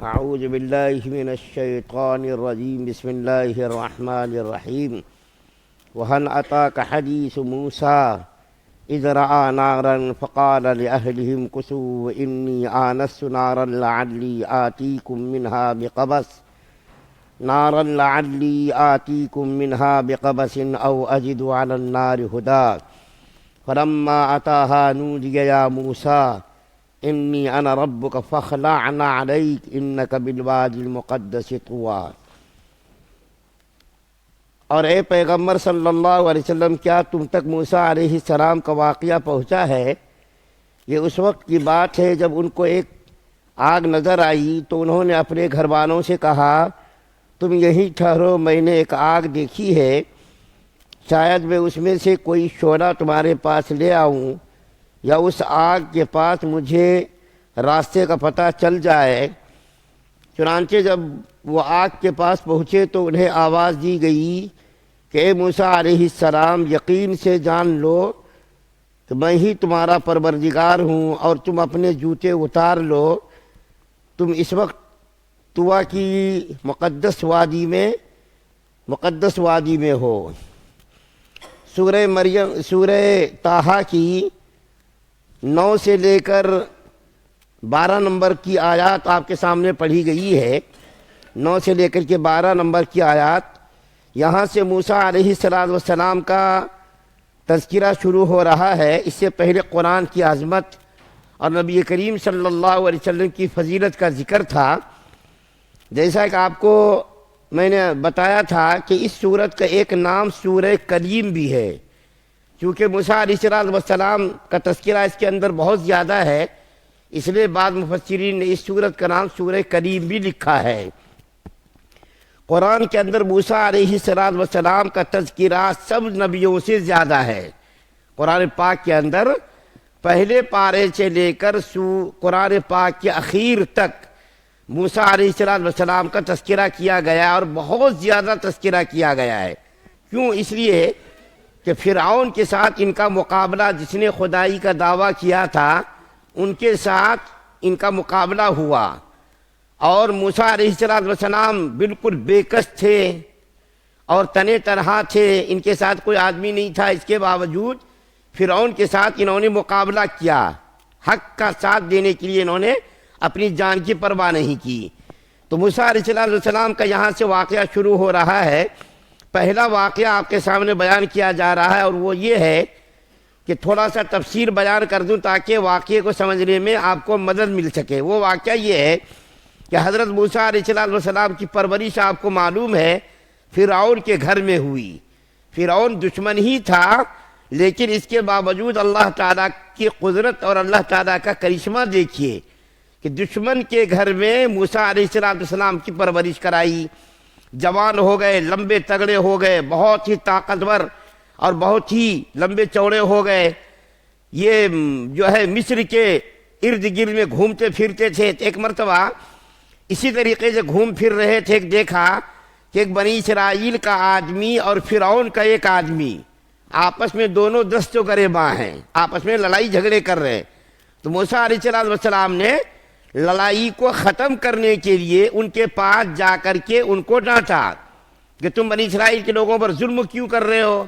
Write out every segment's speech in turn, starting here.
اعوذ باللہ من الشیطان الرجیم بسم اللہ الرحمن الرحیم وهل أتاك حديث موسى إذ رأى نارا فقال لأهلهم كثوا إني آنست نارا لعلي آتيكم منها بقبس أو أجد على النار هدى فلما أتاها نودي يا موسى إني أنا ربك فاخلع عليك إنك بالوادي المقدس طوى۔ اور اے پیغمبر صلی اللہ علیہ وسلم، کیا تم تک موسیٰ علیہ السلام کا واقعہ پہنچا ہے؟ یہ اس وقت کی بات ہے جب ان کو ایک آگ نظر آئی تو انہوں نے اپنے گھر والوں سے کہا، تم یہیں ٹھہرو، میں نے ایک آگ دیکھی ہے، شاید میں اس میں سے کوئی شعلہ تمہارے پاس لے آؤں یا اس آگ کے پاس مجھے راستے کا پتہ چل جائے۔ چنانچہ جب وہ آگ کے پاس پہنچے تو انہیں آواز دی گئی کہ اے موسیٰ علیہ السلام، یقین سے جان لو کہ میں ہی تمہارا پروردگار ہوں، اور تم اپنے جوتے اتار لو، تم اس وقت طویٰ کی مقدس وادی میں ہو۔ سورہ طٰہٰ کی 9 سے لے کر 12 نمبر کی آیات آپ کے سامنے پڑھی گئی ہے۔ 9 سے لے کر کے 12 نمبر کی آیات، یہاں سے موسیٰ علیہ السلام کا تذکرہ شروع ہو رہا ہے۔ اس سے پہلے قرآن کی عظمت اور نبی کریم صلی اللہ علیہ وسلم کی فضیلت کا ذکر تھا۔ جیسا کہ آپ کو میں نے بتایا تھا کہ اس سورت کا ایک نام سورہ کلیم بھی ہے، چونکہ موسیٰ علیہ السلام کا تذکرہ اس کے اندر بہت زیادہ ہے، اس لیے بعض مفسرین نے اس سورت کا نام سورہ کلیم بھی لکھا ہے۔ قرآن کے اندر موسیٰ علیہ السلام کا تذکرہ سب نبیوں سے زیادہ ہے۔ قرآن پاک کے اندر پہلے پارے سے لے کر قرآن پاک کے اخیر تک موسیٰ علیہ السلام کا تذکرہ کیا گیا، اور بہت زیادہ تذکرہ کیا گیا ہے۔ کیوں؟ اس لیے کہ فرعون کے ساتھ ان کا مقابلہ، جس نے خدائی کا دعویٰ کیا تھا، ان کے ساتھ ان کا مقابلہ ہوا، اور موسیٰ علیہ السلام بالکل بے کس تھے اور تنے تنہا تھے، ان کے ساتھ کوئی آدمی نہیں تھا۔ اس کے باوجود فرعون کے ساتھ انہوں نے مقابلہ کیا، حق کا ساتھ دینے کے لیے انہوں نے اپنی جان کی پرواہ نہیں کی۔ تو موسیٰ علیہ السلام کا یہاں سے واقعہ شروع ہو رہا ہے۔ پہلا واقعہ آپ کے سامنے بیان کیا جا رہا ہے، اور وہ یہ ہے کہ تھوڑا سا تفسیر بیان کر دوں تاکہ واقعے کو سمجھنے میں آپ کو مدد مل سکے۔ وہ واقعہ یہ ہے کہ حضرت موسیٰ علیہ السلام کی پرورش آپ کو معلوم ہے فرعون کے گھر میں ہوئی۔ فرعون دشمن ہی تھا، لیکن اس کے باوجود اللہ تعالیٰ کی قدرت اور اللہ تعالیٰ کا کرشمہ دیکھیے کہ دشمن کے گھر میں موسیٰ علیہ السلام کی پرورش کرائی۔ جوان ہو گئے، لمبے تگڑے ہو گئے، بہت ہی طاقتور اور بہت ہی لمبے چوڑے ہو گئے۔ یہ جو ہے مصر کے ارد گرد میں گھومتے پھرتے تھے۔ ایک مرتبہ اسی طریقے سے گھوم پھر رہے تھے، دیکھا کہ ایک بنی اسرائیل کا آدمی اور فرعون کا ایک آدمی آپس میں دونوں دست و گریباں ہیں، آپس میں لڑائی جھگڑے کر رہے۔ تو موسیٰ علیہ السلام نے لڑائی کو ختم کرنے کے لیے ان کے پاس جا کر کے ان کو ڈانٹا کہ تم بنی اسرائیل کے لوگوں پر ظلم کیوں کر رہے ہو؟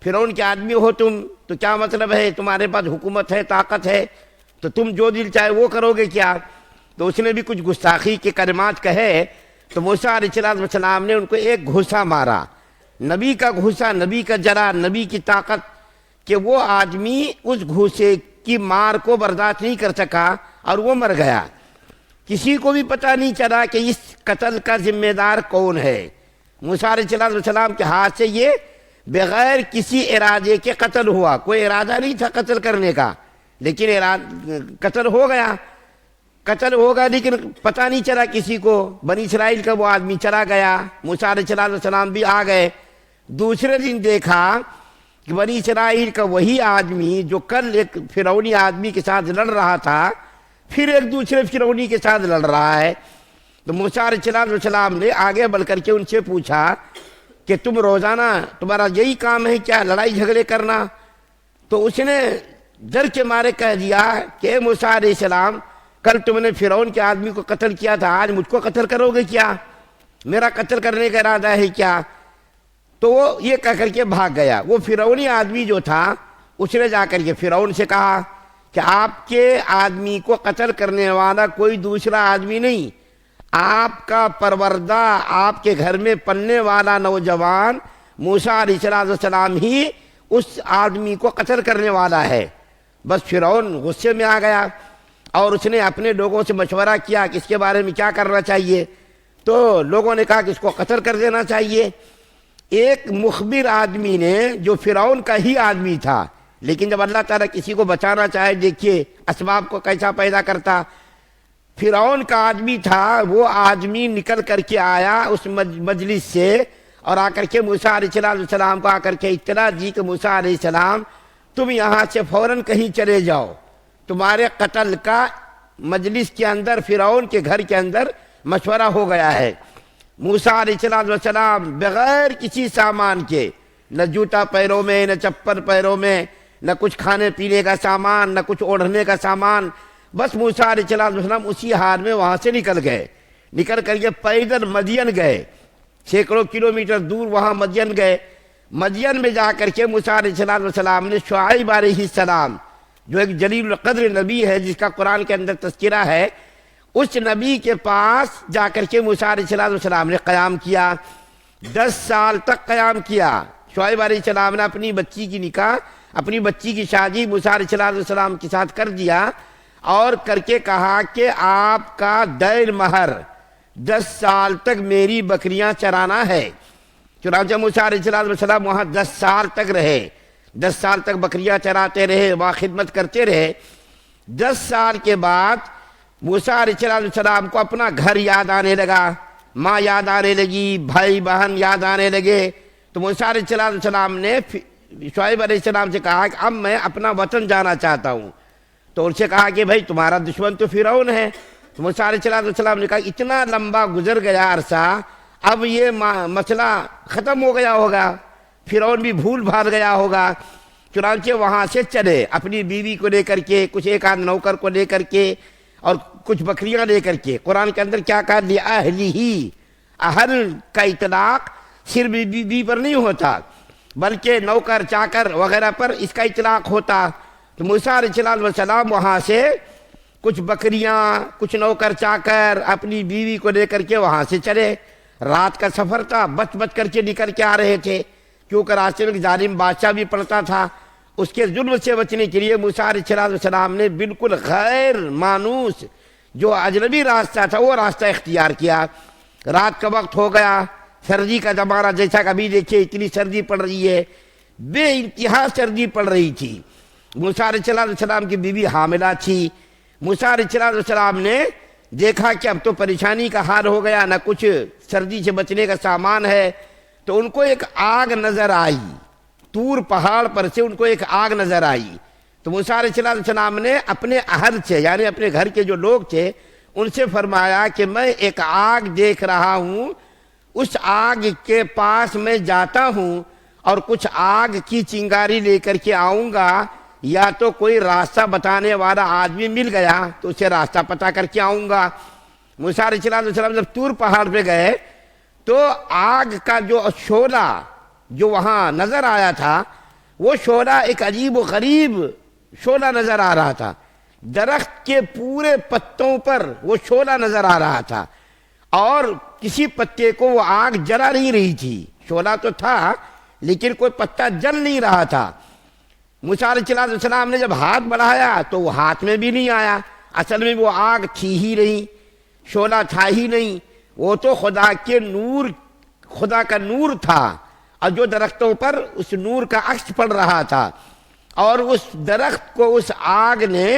فرعون کے آدمی ہو تم، تو کیا مطلب ہے؟ تمہارے پاس حکومت ہے، طاقت ہے، تو تم جو دل چاہے وہ کرو گے کیا؟ تو اس نے بھی کچھ گستاخی کے کلمات کہے، تو موسیٰ علیہ السلام نے ان کو ایک گھوسا مارا، نبی کا گھوسا، نبی کا جرا، نبی کی طاقت، کہ وہ آدمی اس گھوسے کی مار کو برداشت نہیں کر سکا اور وہ مر گیا۔ کسی کو بھی پتہ نہیں چلا کہ اس قتل کا ذمہ دار کون ہے۔ موسیٰ علیہ السلام کے ہاتھ سے یہ بغیر کسی ارادے کے قتل ہوا، کوئی ارادہ نہیں تھا قتل کرنے کا، لیکن قتل ہو گیا۔ قتل ہوگا لیکن پتہ نہیں چلا کسی کو۔ بنی اسرائیل کا وہ آدمی چلا گیا، موسیٰ علیہ السلام بھی آ گئے۔ دوسرے دن دیکھا کہ بنی اسرائیل کا وہی آدمی جو کل ایک فرعونی آدمی کے ساتھ لڑ رہا تھا، پھر ایک دوسرے فرعونی کے ساتھ لڑ رہا ہے۔ تو موسیٰ علیہ السلام نے آگے بڑھ کر کے ان سے پوچھا کہ تم روزانہ تمہارا یہی کام ہے کیا، لڑائی جھگڑے کرنا؟ تو اس نے ڈر کے مارے کہہ دیا کہ اے موسیٰ علیہ السلام، کل تم نے فرعون کے آدمی کو قتل کیا تھا، آج مجھ کو قتل کرو گے کیا؟ میرا قتل کرنے کا ارادہ ہے کیا؟ تو وہ یہ کہہ کر کے بھاگ گیا۔ وہ فرعونی آدمی جو تھا اس نے جا کر کے فرعون سے کہا کہ آپ کے آدمی کو قتل کرنے والا کوئی دوسرا آدمی نہیں، آپ کا پروردہ، آپ کے گھر میں پلنے والا نوجوان موسیٰ علیہ السلام ہی اس آدمی کو قتل کرنے والا ہے۔ بس فرعون غصے میں آ گیا اور اس نے اپنے لوگوں سے مشورہ کیا کہ اس کے بارے میں کیا کرنا چاہیے۔ تو لوگوں نے کہا کہ اس کو قتل کر دینا چاہیے۔ ایک مخبر آدمی نے، جو فرعون کا ہی آدمی تھا، لیکن جب اللہ تعالیٰ کسی کو بچانا چاہے، دیکھیے اسباب کو کیسا پیدا کرتا۔ فرعون کا آدمی تھا، وہ آدمی نکل کر کے آیا اس مجلس سے اور آ کر کے موسیٰ علیہ السلام کو آ کر کے اطلاع دی کہ موسیٰ علیہ السلام تم یہاں سے فوراً کہیں چلے جاؤ، تمہارے قتل کا مجلس کے اندر، فرعون کے گھر کے اندر مشورہ ہو گیا ہے۔ موسیٰ علیہ السلام بغیر کسی سامان کے، نہ جوتا پیروں میں، نہ چپل پیروں میں، نہ کچھ کھانے پینے کا سامان، نہ کچھ اوڑھنے کا سامان، بس موسیٰ علیہ السلام اسی حال میں وہاں سے نکل گئے۔ نکل کر کے پیدل مدین گئے، سینکڑوں کلومیٹر دور وہاں مدین گئے۔ مدین میں جا کر کے موسیٰ علیہ السلام نے شعیب علیہ السلام، جو ایک جلیل القدر نبی ہے جس کا قرآن کے اندر تذکرہ ہے، اس نبی کے پاس جا کر کے موسیٰ علیہ السلام نے قیام کیا۔ 10 سال تک قیام کیا۔ شعیب علیہ السلام نے اپنی بچی کی نکاح، اپنی بچی کی شادی موسیٰ علیہ السلام کے ساتھ کر دیا اور کر کے کہا کہ آپ کا دیر مہر 10 سال تک میری بکریاں چرانا ہے۔ چنانچہ موسیٰ علیہ السلام وہاں 10 سال تک رہے، 10 سال تک بکریاں چراتے رہے، وہاں خدمت کرتے رہے۔ 10 سال کے بعد موسیٰ علیہ السلام کو اپنا گھر یاد آنے لگا، ماں یاد آنے لگی، بھائی بہن یاد آنے لگے۔ تو موسیٰ علیہ السلام نے شعیب علیہ السلام سے کہا کہ اب میں اپنا وطن جانا چاہتا ہوں۔ تو ان سے کہا کہ بھائی تمہارا دشمن تو فرعون ہے۔ تو موسیٰ علیہ السلام نے کہا اتنا لمبا گزر گیا عرصہ، اب یہ مسئلہ ختم ہو گیا ہوگا، فرعون بھی بھول بھال گیا ہوگا۔ چنانچہ وہاں سے چلے اپنی بیوی کو لے کر کے، کچھ ایک آدھ نوکر کو لے کر کے اور کچھ بکریاں لے کر کے۔ قرآن کے اندر کیا کہا؟ لِأَهْلِهِ، اہل کا اطلاق صرف بیوی پر نہیں ہوتا بلکہ نوکر چاکر وغیرہ پر اس کا اطلاق ہوتا۔ تو موسیٰ علیہ السلام وہاں سے کچھ بکریاں، کچھ نوکر چاکر، اپنی بیوی کو لے کر کے وہاں سے چلے۔ رات کا سفر تھا، بچ بچ کر کے نکل کے آ رہے تھے، کیونکہ راستے میں ظالم بادشاہ بھی پڑتا تھا۔ اس کے ظلم سے بچنے کے لیے موسیٰ علیہ السلام نے بالکل غیر مانوس، جو اجنبی راستہ تھا، وہ راستہ اختیار کیا۔ رات کا وقت ہو گیا، سردی کا زمانہ، جیسا کہ ابھی دیکھیے اتنی سردی پڑ رہی ہے، بے انتہا سردی پڑ رہی تھی۔ موسیٰ علیہ السلام کی بیوی حاملہ تھی۔ موسیٰ علیہ السلام نے دیکھا کہ اب تو پریشانی کا حال ہو گیا، نہ کچھ سردی سے بچنے کا سامان ہے۔ تو ان کو ایک آگ نظر آئی، طور پہاڑ پر سے ان کو ایک آگ نظر آئی۔ تو موسیٰ علیہ السلام نے اپنے اہل سے، یعنی اپنے گھر کے جو لوگ تھے، ان سے فرمایا کہ میں ایک آگ دیکھ رہا ہوں، اس آگ کے پاس میں جاتا ہوں اور کچھ آگ کی چنگاری لے کر کے آؤں گا، یا تو کوئی راستہ بتانے والا آدمی مل گیا تو اسے راستہ پتہ کر کے آؤں گا۔ موسیٰ علیہ السلام جب طور پہاڑ پہ گئے تو آگ کا جو شعلہ جو وہاں نظر آیا تھا، وہ شعلہ ایک عجیب و غریب شعلہ نظر آ رہا تھا۔ درخت کے پورے پتوں پر وہ شعلہ نظر آ رہا تھا اور کسی پتے کو وہ آگ جلا نہیں رہی تھی۔ شعلہ تو تھا لیکن کوئی پتا جل نہیں رہا تھا۔ موسیٰ علیہ السلام نے جب ہاتھ بڑھایا تو وہ ہاتھ میں بھی نہیں آیا۔ اصل میں وہ آگ تھی ہی نہیں، شعلہ تھا ہی نہیں، وہ تو خدا کے نور، خدا کا نور تھا، اور جو درختوں پر اس نور کا عکس پڑ رہا تھا۔ اور اس درخت کو اس آگ نے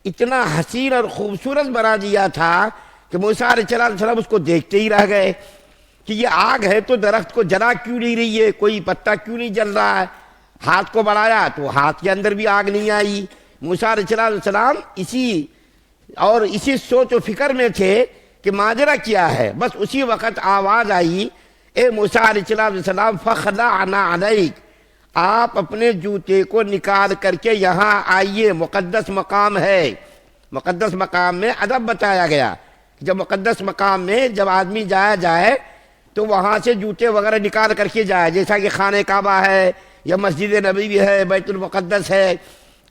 اتنا حسین اور خوبصورت بنا دیا تھا کہ موسیٰ علیہ السلام اس کو دیکھتے ہی رہ گئے کہ یہ آگ ہے تو درخت کو جلا کیوں نہیں رہی ہے، کوئی پتا کیوں نہیں جل رہا ہے۔ ہاتھ کو بڑھایا تو ہاتھ کے اندر بھی آگ نہیں آئی۔ موسیٰ علیہ السلام اسی سوچ و فکر میں تھے کہ ماجرا کیا ہے۔ بس اسی وقت آواز آئی، اے موسیٰ علیہ السلام فخلعنا علیک، آپ اپنے جوتے کو نکال کر کے یہاں آئیے، مقدس مقام ہے۔ مقدس مقام میں ادب بتایا گیا. جب مقدس مقام میں جب آدمی جائے تو وہاں سے جوتے وغیرہ نکال کر کے جائے، جیسا کہ خانہ کعبہ ہے یا مسجد نبوی ہے، بیت المقدس ہے،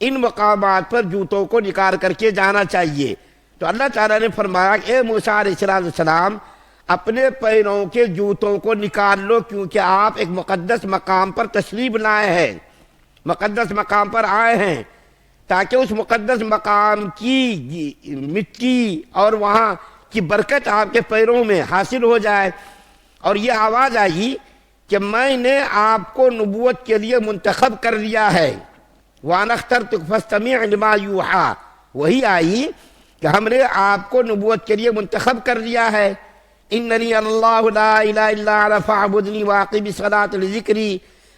ان مقامات پر جوتوں کو نکال کر کے جانا چاہیے. تو اللہ تعالیٰ نے فرمایا کہ اے موسیٰ علیہ السلام اپنے پیروں کے جوتوں کو نکال لو، کیونکہ آپ ایک مقدس مقام پر تشریف لائے ہیں، مقدس مقام پر آئے ہیں، تاکہ اس مقدس مقام کی مٹی اور وہاں کی برکت آپ کے پیروں میں حاصل ہو جائے. اور یہ آواز آئی کہ میں نے آپ کو نبوت کے لیے منتخب کر لیا ہے. وَأَنَا اخْتَرْتُكَ فَاسْتَمِعْ لِمَا يُوحَىٰ، وہی آئی کہ ہم نے آپ کو نبوت کے لیے منتخب کر لیا ہے. اِنَّنِي اللَّهُ لَا إِلَهَ إِلَّا أَنَا فَاعْبُدْنِي وَأَقِمِ الصَّلَاةَ لِذِكْرِي،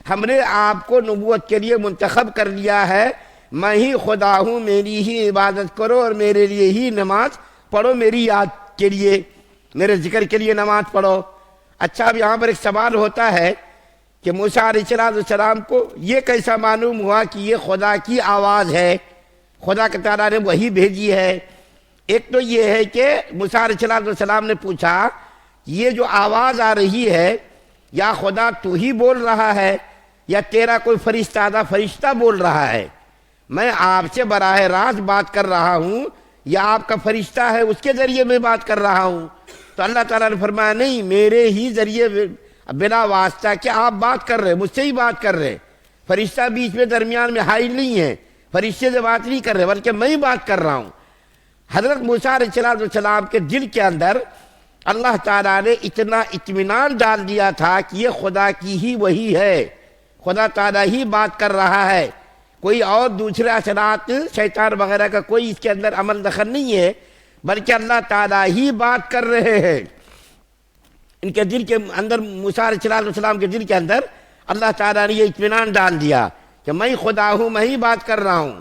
ہم نے آپ کو نبوت کے لیے منتخب کر لیا ہے، میں ہی خدا ہوں، میری ہی عبادت کرو اور میرے لیے ہی نماز پڑھو، میری یاد کے لیے، میرے ذکر کے لیے نماز پڑھو. اچھا، اب یہاں پر ایک سوال ہوتا ہے کہ موسیٰ علیہ السلام کو یہ کیسا معلوم ہوا کہ یہ خدا کی آواز ہے، خدا کے تعالیٰ نے وہی بھیجی ہے؟ ایک تو یہ ہے کہ موسیٰ علیہ السلام نے پوچھا یہ جو آواز آ رہی ہے یا خدا تو ہی بول رہا ہے یا تیرا کوئی فرشتہ بول رہا ہے؟ میں آپ سے براہ راست بات کر رہا ہوں یا آپ کا فرشتہ ہے اس کے ذریعے میں بات کر رہا ہوں؟ تو اللہ تعالیٰ نے فرمایا نہیں، میرے ہی ذریعے بلا واسطہ کہ آپ بات کر رہے، مجھ سے ہی بات کر رہے، فرشتہ بیچ میں درمیان میں حائل نہیں ہے، فرشتے سے بات نہیں کر رہے بلکہ میں ہی بات کر رہا ہوں. حضرت موسیٰ علیہ السلام کے دل کے اندر اللہ تعالیٰ نے اتنا اطمینان ڈال دیا تھا کہ یہ خدا کی ہی وہی ہے، خدا تعالیٰ ہی بات کر رہا ہے، کوئی اور دوسرے اثرات شیطان وغیرہ کا کوئی اس کے اندر عمل دخل نہیں ہے، بلکہ اللہ تعالیٰ ہی بات کر رہے ہیں. ان کے دل کے اندر، موسیٰ علیہ السلام کے دل کے اندر اللہ تعالیٰ نے یہ اطمینان ڈال دیا کہ میں خدا ہوں، میں ہی بات کر رہا ہوں،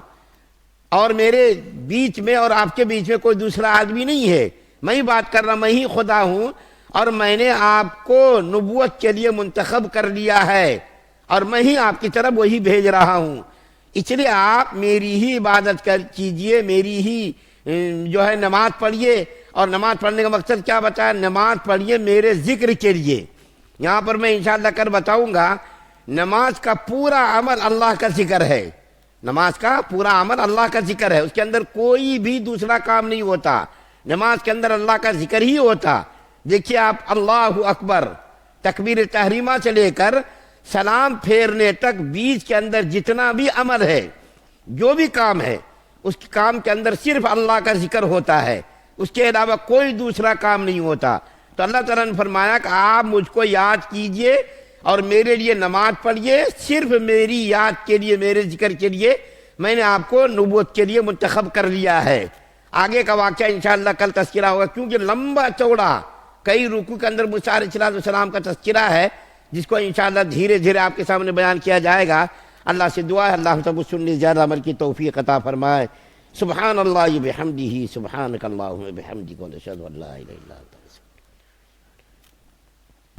اور میرے بیچ میں اور آپ کے بیچ میں کوئی دوسرا آدمی نہیں ہے، میں ہی بات کر رہا ہوں، میں ہی خدا ہوں، اور میں نے آپ کو نبوت کے لیے منتخب کر لیا ہے اور میں ہی آپ کی طرف وہی بھیج رہا ہوں، اس لیے آپ میری ہی عبادت کیجئے، میری ہی جو ہے نماز پڑھیے. اور نماز پڑھنے کا مقصد کیا بتایا؟ نماز پڑھیے میرے ذکر کے لیے. یہاں پر میں انشاءاللہ کل بتاؤں گا، نماز کا پورا عمل اللہ کا ذکر ہے، نماز کا پورا عمل اللہ کا ذکر ہے، اس کے اندر کوئی بھی دوسرا کام نہیں ہوتا، نماز کے اندر اللہ کا ذکر ہی ہوتا. دیکھیے آپ، اللہ اکبر تکبیر تحریمہ سے لے کر سلام پھیرنے تک بیچ کے اندر جتنا بھی عمل ہے، جو بھی کام ہے، اس کام کے اندر صرف اللہ کا ذکر ہوتا ہے، اس کے علاوہ کوئی دوسرا کام نہیں ہوتا. تو اللہ تعالیٰ نے فرمایا کہ آپ مجھ کو یاد کیجئے اور میرے لیے نماز پڑھیے، صرف میری یاد کے لیے، میرے ذکر کے لیے میں نے آپ کو نبوت کے لیے منتخب کر لیا ہے. آگے کا واقعہ انشاءاللہ کل تذکرہ ہوگا، کیونکہ لمبا چوڑا کئی رکوع کے اندر موسیٰ علیہ السلام کا تذکرہ ہے، جس کو انشاءاللہ دھیرے دھیرے آپ کے سامنے بیان کیا جائے گا. اللہ سے دعا ہے اللہ سب سننے زیادہ عمل کی توفیق عطا فرمائے. سبحان اللہ بحمدہ، سبحانک اللہم بحمدک، ونشہد ان لا الہ الا انت.